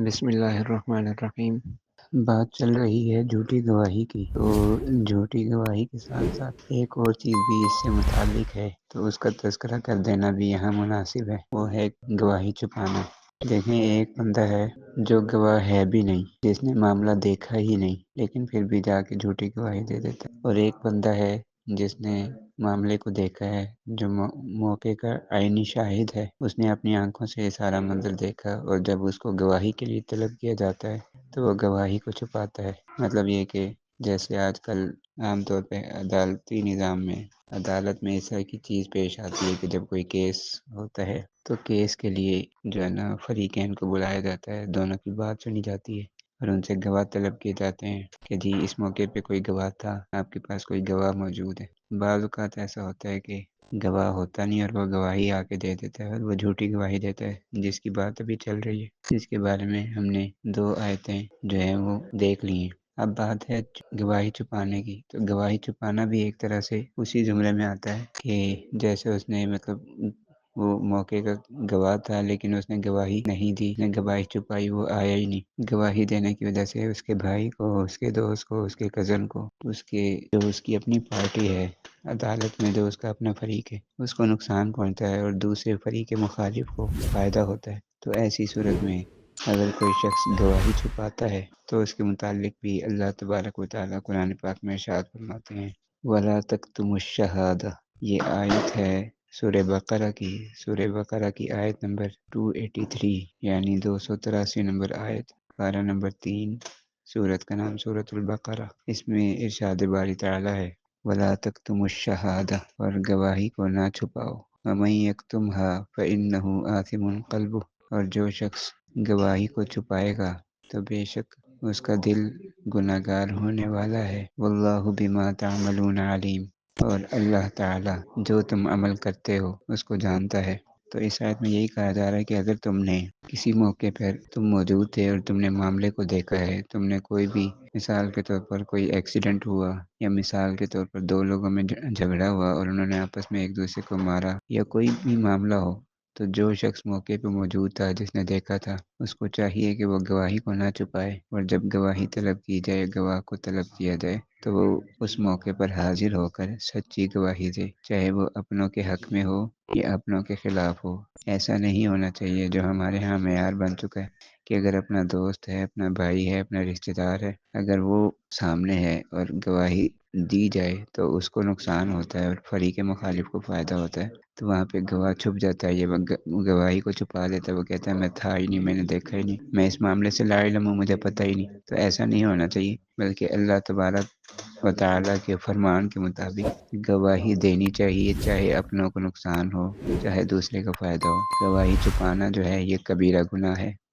بسم اللہ الرحمن الرحیم۔ بات چل رہی ہے جھوٹی گواہی کی، تو جھوٹی گواہی کے ساتھ ساتھ ایک اور چیز بھی اس سے متعلق ہے، تو اس کا تذکرہ کر دینا بھی یہاں مناسب ہے، وہ ہے گواہی چھپانا۔ دیکھیں، ایک بندہ ہے جو گواہ ہے بھی نہیں، جس نے معاملہ دیکھا ہی نہیں، لیکن پھر بھی جا کے جھوٹی گواہی دے دیتا ہے۔ اور ایک بندہ ہے جس نے معاملے کو دیکھا ہے، جو موقع کا عینی شاہد ہے، اس نے اپنی آنکھوں سے یہ سارا منظر دیکھا، اور جب اس کو گواہی کے لیے طلب کیا جاتا ہے تو وہ گواہی کو چھپاتا ہے۔ مطلب یہ کہ جیسے آج کل عام طور پہ عدالتی نظام میں، عدالت میں اس طرح کی چیز پیش آتی ہے کہ جب کوئی کیس ہوتا ہے تو کیس کے لیے جو ہے نا فریقین کو بلایا جاتا ہے، دونوں کی بات سنی جاتی ہے اور ان سے گواہ طلب کیے جاتے ہیں کہ جی اس موقع پہ کوئی گواہ تھا، آپ کے پاس کوئی گواہ موجود ہے۔ بعض اوقات ایسا ہوتا ہے کہ گواہ ہوتا نہیں اور وہ گواہی آ کے دے دیتا ہے، اور وہ جھوٹی گواہی دیتا ہے، جس کی بات ابھی چل رہی ہے، جس کے بارے میں ہم نے 2 آیتیں جو ہیں وہ دیکھ لی ہیں۔ اب بات ہے گواہی چھپانے کی، تو گواہی چھپانا بھی ایک طرح سے اسی زمرے میں آتا ہے کہ جیسے اس نے مطلب وہ موقع کا گواہ تھا لیکن اس نے گواہی نہیں دی، نے گواہی چھپائی، وہ آیا ہی نہیں۔ گواہی دینے کی وجہ سے اس کے بھائی کو، اس کے دوست کو، اس کے کزن کو، اس کی اپنی پارٹی ہے عدالت میں، جو اس کا اپنا فریق ہے، اس کو نقصان پہنچتا ہے اور دوسرے فریق مخالف کو فائدہ ہوتا ہے۔ تو ایسی صورت میں اگر کوئی شخص گواہی چھپاتا ہے تو اس کے متعلق بھی اللہ تبارک و تعالیٰ قرآن پاک میں ارشاد فرماتے ہیں وَلَا تَكْتُمُوا الشَّهَادَةَ۔ یہ آیت ہے سورہ بقرہ کی آیت نمبر 283، یعنی 283 نمبر آیت، پارہ نمبر 3، سورت کا نام سورۃ البقرہ۔ اس میں ارشاد باری تعالیٰ ہے وَلَا تَكْتُمُوا الشَّهَادَةَ، اور گواہی کو نہ چھپاؤ، وَمَن يَكْتُمْهَا فَإِنَّهُ آثِمٌ قَلْبُهُ، اور جو شخص گواہی کو چھپائے گا تو بے شک اس کا دل گناہ گار ہونے والا ہے۔ واللہ بما تعملون علیم، اور اللہ تعالیٰ جو تم عمل کرتے ہو اس کو جانتا ہے۔ تو اس آیت میں یہی کہا جا رہا ہے کہ اگر تم نے کسی موقع پر تم موجود تھے اور تم نے معاملے کو دیکھا ہے، تم نے کوئی بھی مثال کے طور پر کوئی ایکسیڈنٹ ہوا، یا مثال کے طور پر 2 لوگوں میں جھگڑا ہوا اور انہوں نے آپس میں ایک دوسرے کو مارا، یا کوئی بھی معاملہ ہو، تو جو شخص موقع پہ موجود تھا، جس نے دیکھا تھا، اس کو چاہیے کہ وہ گواہی کو نہ چھپائے، اور جب گواہی طلب کی جائے، گواہ کو طلب کیا جائے، تو وہ اس موقع پر حاضر ہو کر سچی گواہی دے، چاہے وہ اپنوں کے حق میں ہو یا اپنوں کے خلاف ہو۔ ایسا نہیں ہونا چاہیے جو ہمارے ہاں معیار بن چکا ہے کہ اگر اپنا دوست ہے، اپنا بھائی ہے، اپنا رشتہ دار ہے، اگر وہ سامنے ہے اور گواہی دی جائے تو اس کو نقصان ہوتا ہے اور فریق مخالف کو فائدہ ہوتا ہے، تو وہاں پہ گواہ چھپ جاتا ہے، یہ گواہی کو چھپا دیتا ہے، وہ کہتا ہے میں تھا ہی نہیں، میں نے دیکھا ہی نہیں، میں اس معاملے سے لا علم ہوں، مجھے پتہ ہی نہیں۔ تو ایسا نہیں ہونا چاہیے، بلکہ اللہ تبارک و تعالیٰ کے فرمان کے مطابق گواہی دینی چاہیے، چاہے اپنوں کو نقصان ہو، چاہے دوسرے کا فائدہ ہو۔ گواہی چھپانا جو ہے یہ کبیرہ گناہ ہے۔